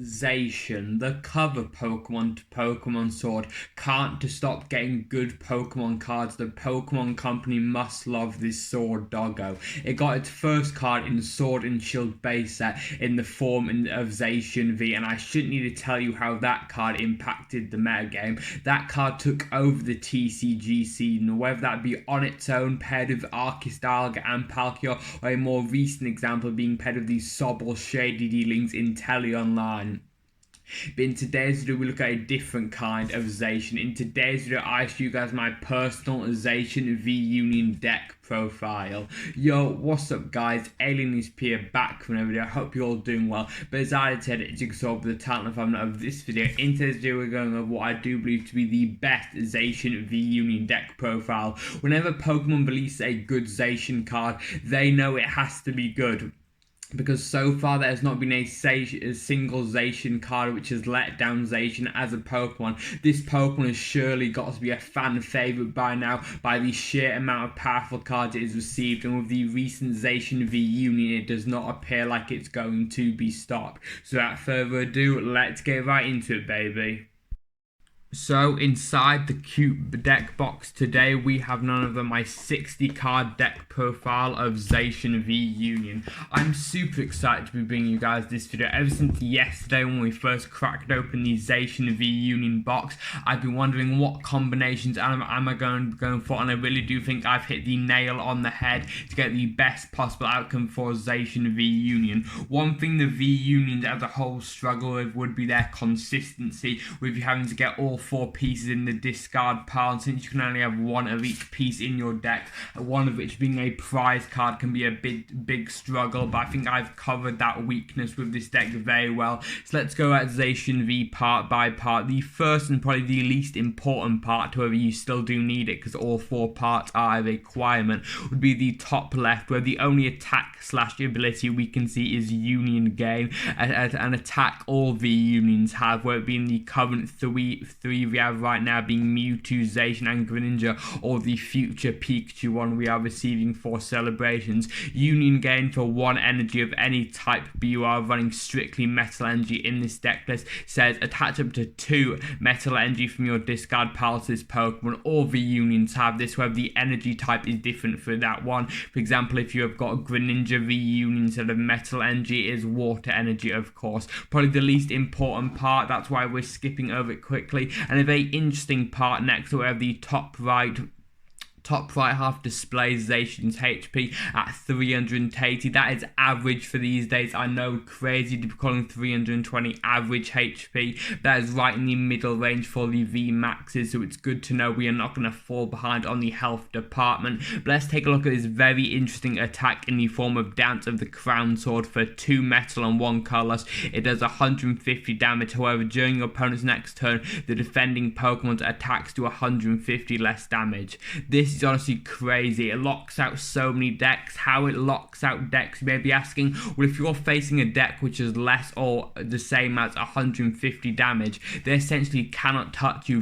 Zacian, the cover Pokemon to Pokemon Sword, can't to stop getting good Pokemon cards. The Pokemon Company must love this Sword doggo. It got its first card in Sword and Shield base set in the form of Zacian V, and I shouldn't need to tell you how that card impacted the metagame. That card took over the TCG scene, whether that be on its own, paired with Archistalga and Palkia, or a more recent example being paired with these Sobble Shady Dealings in Tele Online. But in today's video, we look at a different kind of Zacian. In today's video, I show you guys my personal Zacian V-Union Deck Profile. Yo, what's up guys? Alien ESP here, back from another video. I hope you're all doing well. But as I said, as you can saw by the title and thumbnail of this video, in today's video we're going over what I do believe to be the best Zacian V-Union Deck Profile. Whenever Pokemon release a good Zacian card, they know it has to be good, because so far there has not been a single Zacian card which has let down Zacian as a Pokemon. This Pokemon has surely got to be a fan favourite by now, by the sheer amount of powerful cards it has received, and with the recent Zacian V-Union, it does not appear like it's going to be stopped. So without further ado, let's get right into it, baby. So inside the cute deck box today, we have none other than my 60 card deck profile of Zacian V-Union. I'm super excited to be bringing you guys this video. Ever since yesterday when we first cracked open the Zacian V-Union box, I've been wondering what combinations am I going for, and I really do think I've hit the nail on the head to get the best possible outcome for Zacian V-Union. One thing the V-Unions as a whole struggle with would be their consistency, with you having to get all 4 pieces in the discard pile, and since you can only have 1 of each piece in your deck, one of which being a prize card, can be a big struggle. But I think I've covered that weakness with this deck very well. So let's go at Zacian V part by part. The first and probably the least important part, however you still do need it because all 4 parts are a requirement, would be the top left, where the only attack / ability we can see is Union Gain, an attack all V-Unions have, where it being the current 3 we have right now being Mewtwo, Zacian and Greninja, or the future Pikachu one we are receiving for celebrations. Union Gain for 1 energy of any type, but you are running strictly Metal Energy in this deck list. Says attach up to 2 Metal Energy from your discard pile to this Pokemon. All V-Unions have this, where the energy type is different for that one. For example, if you have got a Greninja V-Union, instead of Metal Energy is Water Energy, of course. Probably the least important part, that's why we're skipping over it quickly. And a very interesting part next, where the top right half displays Zacian's HP at 380. That is average for these days. I know, crazy to be calling 320 average HP. That is right in the middle range for the V maxes, so it's good to know we are not going to fall behind on the health department. But let's take a look at this very interesting attack in the form of Dance of the Crown Sword for 2 metal and 1 colorless. It does 150 damage. However, during your opponent's next turn, the defending Pokemon's attacks do 150 less damage. This is honestly crazy. It locks out so many decks. How it locks out decks, you may be asking. Well, if you're facing a deck which is less or the same as 150 damage, they essentially cannot touch you,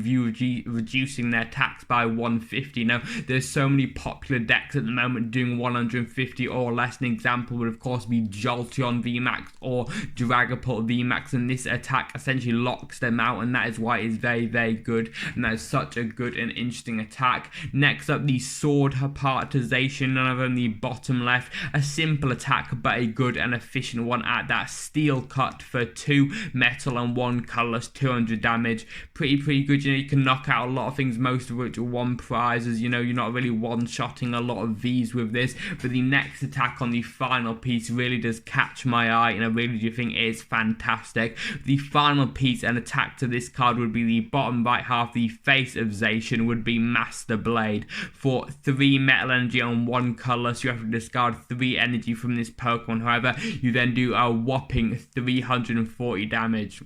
reducing their attacks by 150. Now, there's so many popular decks at the moment doing 150 or less. An example would of course be Jolteon VMAX or Dragapult VMAX, and this attack essentially locks them out, and that is why it is very good, and that is such a good and interesting attack. Next up, the sword partization, none other than the bottom left. A simple attack but a good and efficient one at that. Steel cut for 2 metal and 1 colorless, 200 damage. Pretty good. You know, you can knock out a lot of things, most of which are 1 prizes. You know, you're not really one-shotting a lot of V's with this. But the next attack on the final piece really does catch my eye, and I really do think it is fantastic. The final piece and attack to this card would be the bottom right half. The face of Zacian would be Master Blade. For 3 metal energy on 1 color, so you have to discard 3 energy from this Pokemon. However, you then do a whopping 340 damage.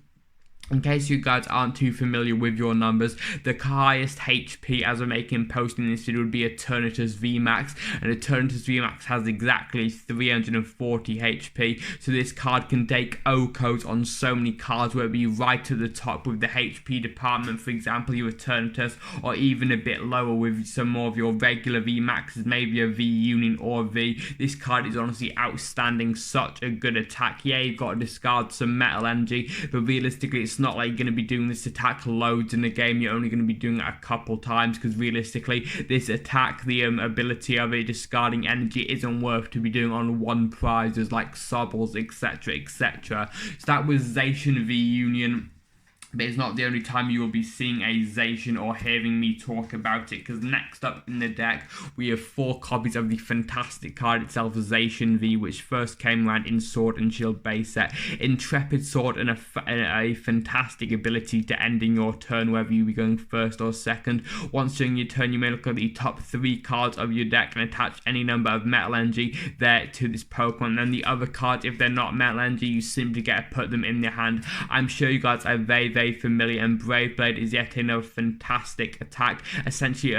In case you guys aren't too familiar with your numbers, the highest HP as we're posting this video would be Eternatus VMAX, and Eternatus VMAX has exactly 340 HP, so this card can take O codes on so many cards, whether it be right at the top with the HP department, for example your Eternatus, or even a bit lower with some more of your regular VMAXs, maybe a V-Union or a V. This card is honestly outstanding, such a good attack. Yeah, you've got to discard some metal energy, but realistically it's not like you're going to be doing this attack loads in the game. You're only going to be doing it a couple times, because realistically this attack, the ability of it discarding energy, isn't worth to be doing on one prizes like Sobbles, etc, etc. So that was Zacian V-Union. But it's not the only time you will be seeing a Zacian or hearing me talk about it, because next up in the deck we have 4 copies of the fantastic card itself, Zacian V, which first came around in Sword and Shield base set. Intrepid Sword and a fantastic ability to end in your turn, whether you be going first or second. Once during your turn, you may look at the top 3 cards of your deck and attach any number of metal energy there to this Pokemon. Then the other cards, if they're not metal energy, you simply get to put them in your hand. I'm sure you guys are very familiar, and Brave Blade is yet another fantastic attack, essentially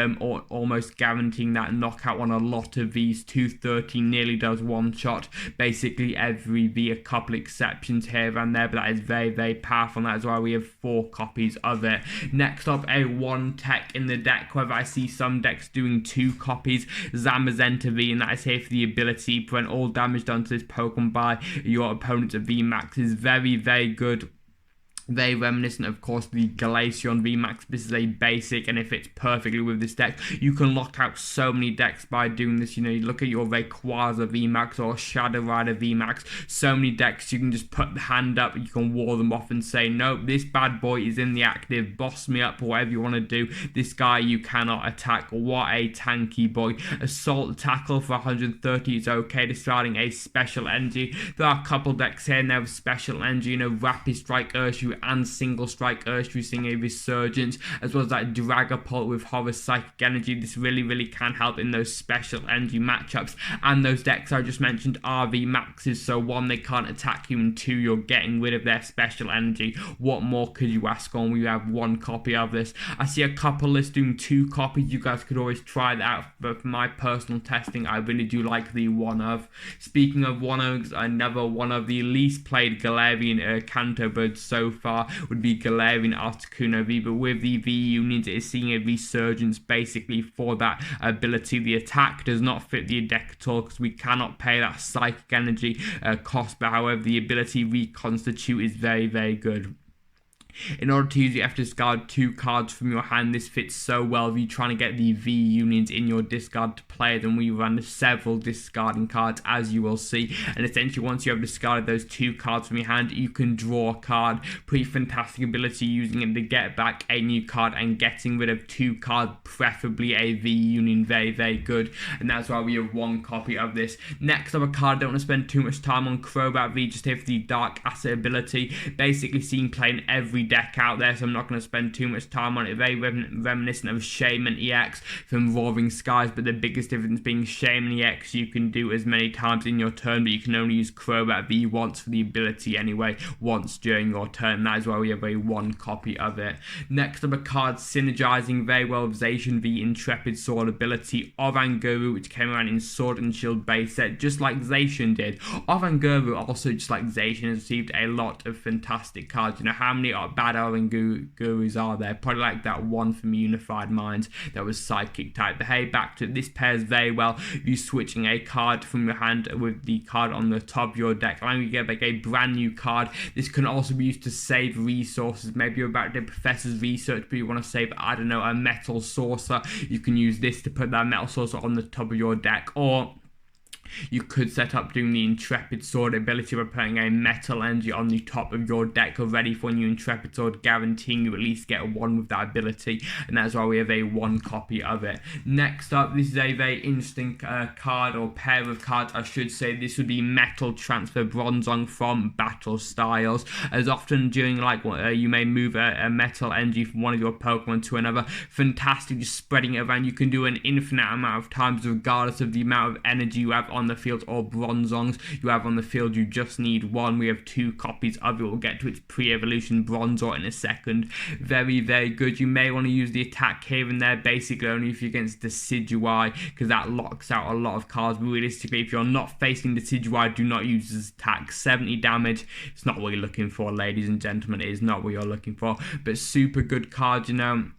almost guaranteeing that knockout on a lot of these. 230 nearly does one shot basically every V, a couple exceptions here and there, but that is very powerful, and that is why we have 4 copies of it. Next up, a 1 tech in the deck, whether I see some decks doing 2 copies, Zamazenta V, and that is here for the ability to prevent all damage done to this Pokemon by your opponent's VMAX. Is very good. Very reminiscent, of course, the Glaceon VMAX. This is a basic, and it fits perfectly with this deck. You can lock out so many decks by doing this. You know, you look at your Rayquaza VMAX or Shadow Rider VMAX. So many decks, you can just put the hand up, you can wall them off and say, nope, this bad boy is in the active, boss me up, or whatever you want to do. This guy you cannot attack. What a tanky boy. Assault Tackle for 130 is okay, discarding a special energy. There are a couple decks here and there with special energy, you know, Rapid Strike Urshifu and Single Strike Urshifu seeing a resurgence, as well as that Dragapult with Horror Psychic Energy. This really can help in those special energy matchups, and those decks I just mentioned are VMAXs, so 1, they can't attack you, and 2, you're getting rid of their special energy. What more could you ask on? We have 1 copy of this. I see a couple lists doing 2 copies. You guys could always try that out, but for my personal testing, I really do like the 1 of. Speaking of 1 of, another one of the least played Galarian Kanto birds so far would be Galarian Articuno V, but with the V-Unions it is seeing a resurgence basically for that ability. The attack does not fit the deck at all, because we cannot pay that psychic energy cost, but however the ability Reconstitute is very good. In order to use it, you have to discard 2 cards from your hand. This fits so well if you're trying to get the V-Unions in your discard to play them. We run several discarding cards, as you will see, and essentially once you have discarded those 2 cards from your hand, you can draw a card. Pretty fantastic ability, using it to get back a new card and getting rid of 2 cards, preferably a V-Union. Very good, and that's why we have 1 copy of this. Next up, a card I don't want to spend too much time on, Crobat V, just here for the Dark Asset ability. Basically seen playing every deck out there, so I'm not going to spend too much time on it. Very reminiscent of Shaman EX from Roaring Skies, but the biggest difference being Shaman EX you can do as many times in your turn, but you can only use Crobat V once for the ability anyway, once during your turn. That is why we have a 1 copy of it. Next up, a card synergizing very well with Zacian V, Intrepid Sword ability, Oranguru, which came around in Sword and Shield base set, just like Zacian did. Oranguru also, just like Zacian, has received a lot of fantastic cards. You know, how many bad Orangurus are there? Probably like that 1 from Unified Minds that was Psychic type. But hey, back to this pairs very well. You switching a card from your hand with the card on the top of your deck, allowing you to get like a brand new card. This can also be used to save resources. Maybe you're about to do Professor's Research, but you want to save, I don't know, a Metal Saucer. You can use this to put that Metal Saucer on the top of your deck, or you could set up doing the Intrepid Sword ability by putting a metal energy on the top of your deck already for new Intrepid Sword, guaranteeing you at least get a 1 with that ability, and that's why we have a 1 copy of it. Next up, this is a very interesting card, or pair of cards I should say. This would be Metal Transfer Bronzong from Battle Styles. As often during you may move a metal energy from one of your Pokemon to another. Fantastic, just spreading it around. You can do an infinite amount of times regardless of the amount of energy you have on on the field, or Bronzongs you have on the field. You just need one. We have 2 copies of it. We'll get to its pre-evolution Bronzor in a second. Very, very good. You may want to use the attack here and there, basically only if you're against Decidueye, because that locks out a lot of cards. But realistically, if you're not facing Decidueye, do not use this attack. 70 damage. It's not what you're looking for, ladies and gentlemen. It is not what you're looking for. But super good card, you know.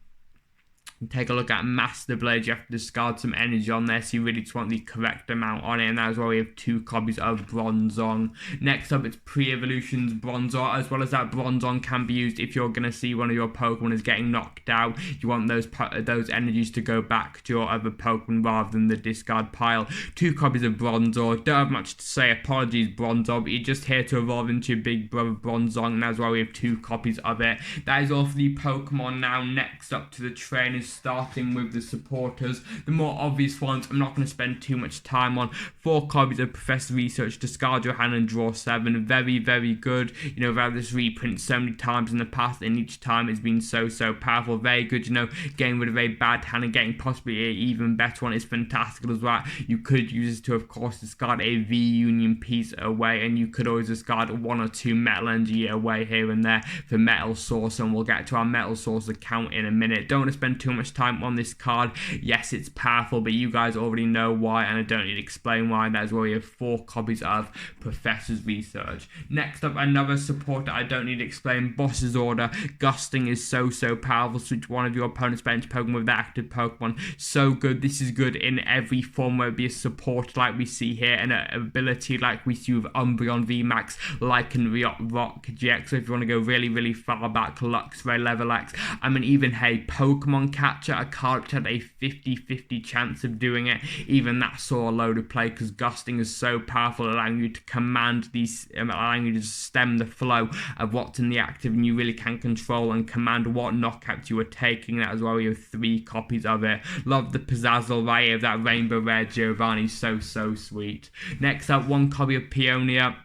Take a look at Master Blade. You have to discard some energy on there, so you really just want the correct amount on it, and that's why we have 2 copies of Bronzong. Next up, it's pre-evolutions Bronzor. As well as that, Bronzong can be used if you're going to see one of your Pokemon is getting knocked out. You want those energies to go back to your other Pokemon rather than the discard pile. 2 copies of Bronzor. Don't have much to say. Apologies, Bronzor, but you're just here to evolve into your big brother Bronzong, and that's why we have 2 copies of it. That is all for the Pokemon. Now, next up to the trainers, starting with the supporters. The more obvious ones I'm not going to spend too much time on. 4 copies of Professor Research. Discard your hand and draw 7. Very, very good. You know, we've had this reprint so many times in the past, and each time it's been so powerful. Very good, you know, getting rid of a bad hand and getting possibly an even better one is fantastic as well. You could use this to, of course, discard a V-Union piece away, and you could always discard 1 or 2 metal energy away here and there for Metal Source, and we'll get to our Metal Source account in a minute. Don't want to spend too much time on this card. Yes, it's powerful, but you guys already know why, and I don't need to explain why. That is why we have 4 copies of Professor's Research. Next up, another supporter I don't need to explain. Boss's Order. Gusting is so powerful. Switch one of your opponent's bench Pokemon with the active Pokemon. So good. This is good in every form, whether it be a support like we see here, and an ability like we see with Umbreon VMAX, Lycanroc, Rock GX. So if you want to go really far back, Luxray, Level-X. I mean, even, hey, Pokemon Catcher, a card which had a 50-50 chance of doing it. Even that saw a load of play, because Gusting is so powerful, allowing you to command these, allowing you to stem the flow of what's in the active, and you really can control and command what knockouts you are taking. That is why we have 3 copies of it. Love the Pizzazzle right here, that Rainbow Rare Giovanni, so sweet. Next up, 1 copy of Peonia.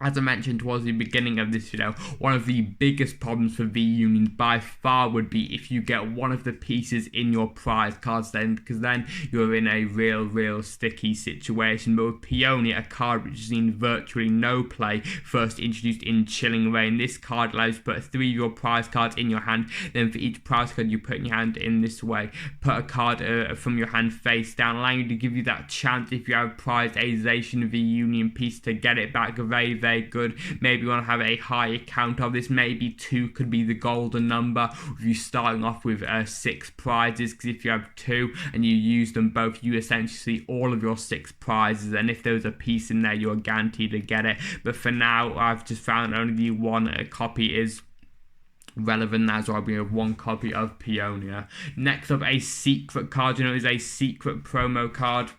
As I mentioned towards the beginning of this video, one of the biggest problems for V-Unions by far would be if you get one of the pieces in your prize cards, then, because then you're in a real sticky situation. But with Peonia, a card which has seen virtually no play, first introduced in Chilling Reign, this card allows you to put 3 of your prize cards in your hand. Then for each prize card you put in your hand in this way, put a card from your hand face down, allowing you to give you that chance, if you have prized a Zacian V-Union piece, to get it back. Very good. Maybe you want to have a higher count of this. Maybe 2 could be the golden number, with you starting off with 6 prizes, because if you have 2 and you use them both, you essentially see all of your 6 prizes, and if there's a piece in there, you're guaranteed to get it. But for now, I've just found only the 1 copy is relevant. That's why we have 1 copy of Peonia. Next up, a secret card. You know, is a secret promo card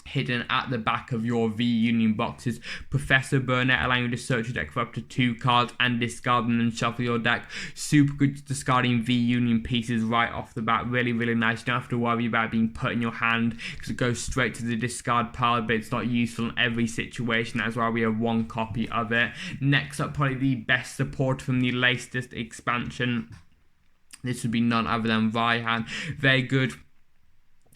hidden at the back of your V-Union boxes. Professor Burnett, allowing you to search your deck for up to 2 cards and discard them and shuffle your deck. Super good discarding V-Union pieces right off the bat. Really nice. You don't have to worry about being put in your hand, because it goes straight to the discard pile, but it's not useful in every situation. That's why we have 1 copy of it. Next up, probably the best support from the latest expansion. This would be none other than Raihan. Very good.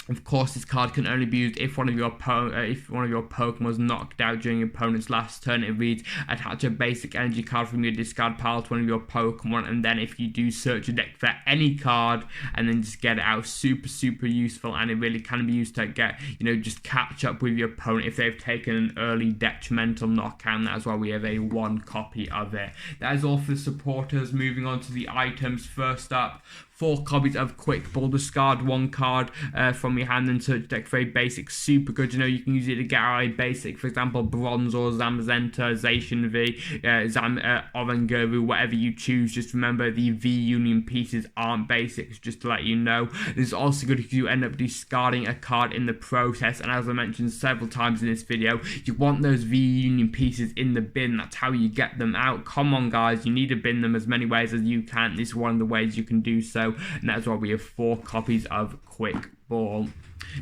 Of course, this card can only be used if one of your Pokemon was knocked out during your opponent's last turn. It reads, attach a basic energy card from your discard pile to one of your Pokemon, and then if you do, search your deck for any card and then just get it out. Super useful, and it really can be used to get, you know, just catch up with your opponent if they've taken an early detrimental knockout. That's why we have a 1 copy of it. That is all for the supporters. Moving on to the items. First up, 4 copies of Quick Ball. Discard 1 card from your hand and search deck for a basic. Super good. You know, you can use it to get out a basic, for example, Bronzor, Zamazenta, Zacian V, Oranguru, whatever you choose. Just remember, the V-Union pieces aren't basics, just to let you know. This is also good if you end up discarding a card in the process, and as I mentioned several times in this video, you want those V-Union pieces in the bin. That's how you get them out. Come on, guys, you need to bin them as many ways as you can. This is one of the ways you can do so, and that's why we have 4 copies of Quick ball.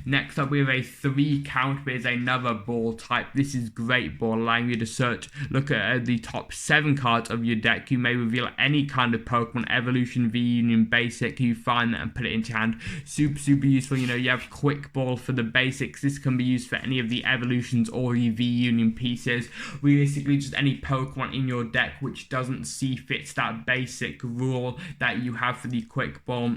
Next up we have a 3 count, but is another ball type. This is great ball, allowing you to search, look at the top 7 cards of your deck. You may reveal any kind of Pokemon, Evolution, V-Union, Basic. You find that and put it into your hand. Super useful. You know, you have Quick Ball for the basics. This can be used for any of the Evolutions or the V-Union pieces. Realistically, just any Pokemon in your deck which doesn't see fits that basic rule that you have for the Quick Ball.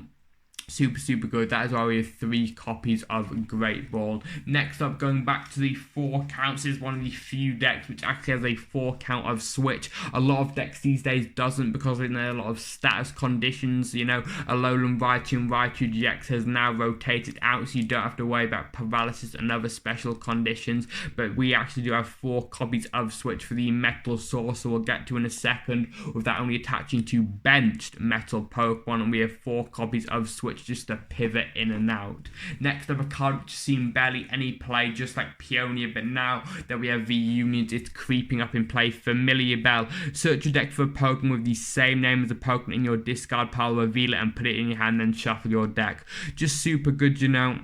Super good. That is why we have 3 copies of Great Ball. Next up, going back to the 4 counts, is one of the few decks which actually has a 4 count of switch. A lot of decks these days doesn't, because in a lot of status conditions, you know, Alolan Raichu and Raichu GX has now rotated out, so you don't have to worry about paralysis and other special conditions. But we actually do have 4 copies of switch for the Metal Sorcerer we'll get to in a second, with that only attaching to benched Metal Pokemon, and we have 4 copies of switch just to pivot in and out. Next up, a card which has seen barely any play, just like Peonia, but now that we have V-Unions, it's creeping up in play. Familiar Bell. Search your deck for a Pokemon with the same name as a Pokemon in your discard pile, reveal it and put it in your hand, then shuffle your deck. Just super good, you know.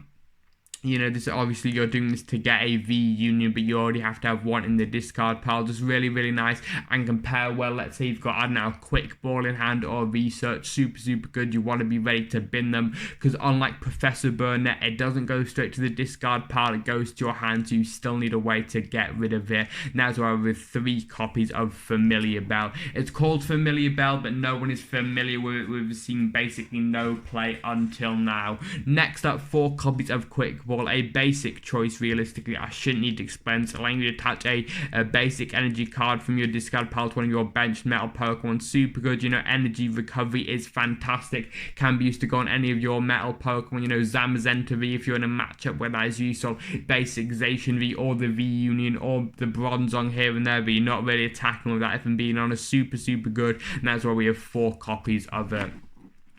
You know, this obviously you're doing this to get a V-Union, but you already have to have one in the discard pile. Just really nice and compare well. Let's say you've got, I don't know, a Quick Ball in hand or Research. Super good. You want to be ready to bin them, because unlike Professor Burnett, it doesn't go straight to the discard pile. It goes to your hand, so you still need a way to get rid of it. And that's why we have 3 copies of Familiar Bell. It's called Familiar Bell, but no one is familiar with it. We've seen basically no play until now. Next up, 4 copies of Quick Ball. A basic choice. Realistically, I shouldn't need to explain. It's allowing you to attach a basic energy card from your discard pile to one of your benched metal Pokemon. Super good. You know, energy recovery is fantastic. Can be used to go on any of your metal Pokemon. You know, Zamazenta V if you're in a matchup where that is useful. Basic Zacian V or the V-Union or the Bronzong here and there, but you're not really attacking with that, if I'm being honest. Super good. And that's why we have 4 copies of it.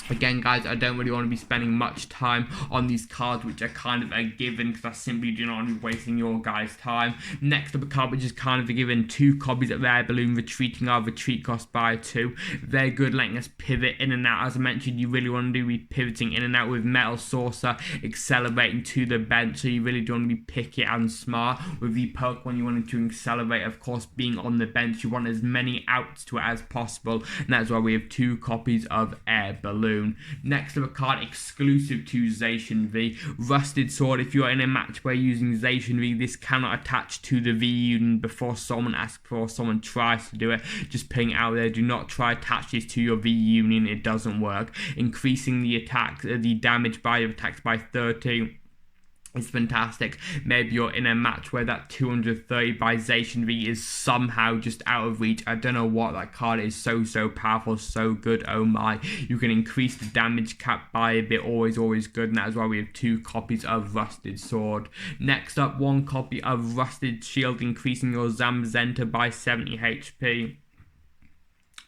Again, guys, I don't really want to be spending much time on these cards, which are kind of a given, because I simply do not want to be wasting your guys' time. Next up, a card which is kind of a given, 2 copies of Air Balloon, retreating our retreat cost by 2. Very good, letting us pivot in and out. As I mentioned, you really want to be pivoting in and out with Metal Saucer, accelerating to the bench, so you really do want to be picky and smart with the Pokemon you wanted to accelerate. Of course, being on the bench, you want as many outs to it as possible, and that's why we have 2 copies of Air Balloon. Next up, a card exclusive to Zacian V, Rusted Sword. If you're in a match where you're using Zacian V, this cannot attach to the V-Union before someone asks for, or someone tries to do it. Just putting it out there, do not try attach this to your V-Union, it doesn't work. Increasing the attack, the damage by your attacks by 30. It's fantastic. Maybe you're in a match where that 230 by Zacian V is somehow just out of reach. I don't know what, that card is so powerful, so good, oh my. You can increase the damage cap by a bit, always good, and that is why we have 2 copies of Rusted Sword. Next up, 1 copy of Rusted Shield, increasing your Zamazenta by 70 HP.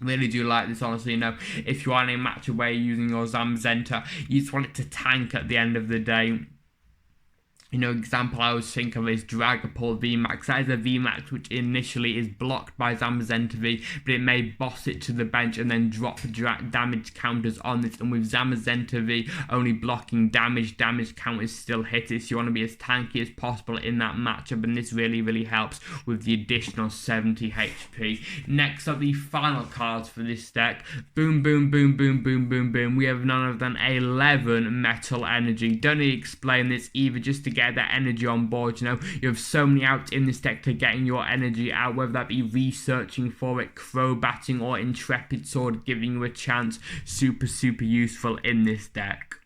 Really do like this, honestly. You know, if you are in a match where you're using your Zamazenta, you just want it to tank at the end of the day. You know, example I always think of is Dragapult VMAX. That is a VMAX which initially is blocked by Zamazenta V, but it may boss it to the bench and then drop damage counters on this. And with Zamazenta V only blocking damage counters still hit it. So you want to be as tanky as possible in that matchup, and this really helps with the additional 70 HP. Next up, the final cards for this deck. Boom. We have none other than 11 Metal Energy. Don't need to explain this either, just to get that energy on board. You know, you have so many outs in this deck to getting your energy out, whether that be researching for it, Crobatting, or Intrepid Sword, giving you a chance. Super useful in this deck.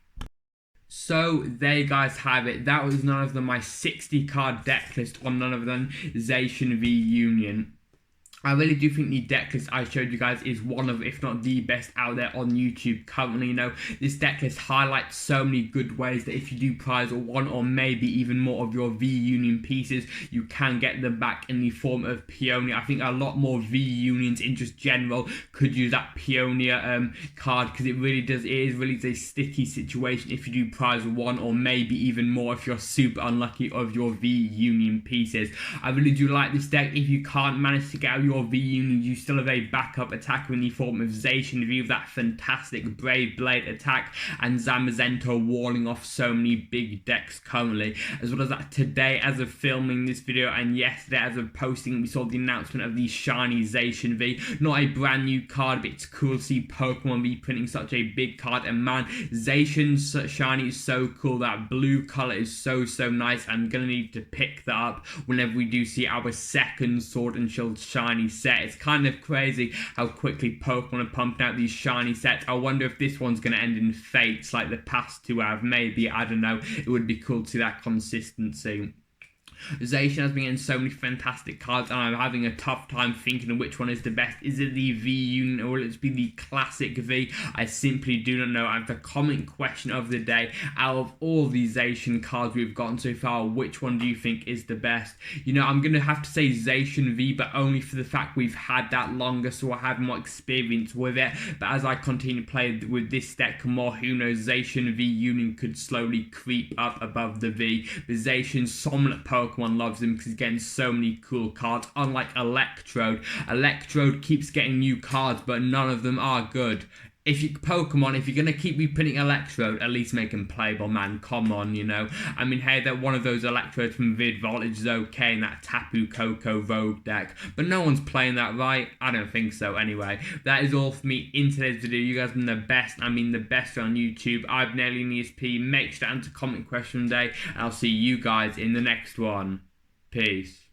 So there you guys have it. That was none other than my 60 card deck list on none other than Zacian V-Union. I really do think the deck list I showed you guys is one of, if not the best out there on YouTube currently. You know, this deck list highlights so many good ways that if you do prize one or maybe even more of your V-Union pieces, you can get them back in the form of Peonia. I think a lot more V-Unions in just general could use that Peonia card, because it is really a sticky situation if you do prize one or maybe even more if you're super unlucky of your V-Union pieces. I really do like this deck. If you can't manage to get out your your V-Unions, you still have a backup attacker in the form of Zacian V with that fantastic Brave Blade attack, and Zamazenta walling off so many big decks currently. As well as that, today as of filming this video and yesterday as of posting, we saw the announcement of the shiny Zacian V. Not a brand new card, but it's cool to see Pokemon reprinting such a big card. And man, Zacian's shiny is so cool. That blue color is so nice. I'm gonna need to pick that up whenever we do see our second Sword and Shield shiny set. It's kind of crazy how quickly Pokemon are pumping out these shiny sets. I wonder if this one's gonna end in fates like the past two have. Maybe, I don't know. It would be cool to see that consistency. Zacian has been getting so many fantastic cards, and I'm having a tough time thinking of which one is the best. Is it the V-Union or will it be the classic V? I simply do not know. And the comment question of the day, out of all these Zacian cards we've gotten so far, which one do you think is the best? You know, I'm going to have to say Zacian V, but only for the fact we've had that longer, so I have more experience with it. But as I continue to play with this deck more, who knows, Zacian V-Union could slowly creep up above the V. The Zacian Somnolent Pokemon loves him because he's getting so many cool cards, unlike Electrode. Electrode keeps getting new cards, but none of them are good. If you're gonna keep reprinting Electrode, at least make him playable, man. Come on, you know. I mean, hey, that one of those Electrodes from Vid Voltage is okay in that Tapu Koko Rogue deck, but no one's playing that, right? I don't think so. Anyway, that is all for me in today's video. You guys have been the best. I mean, the best on YouTube. I've been Alien ESP. Make sure to answer comment question today, and I'll see you guys in the next one. Peace.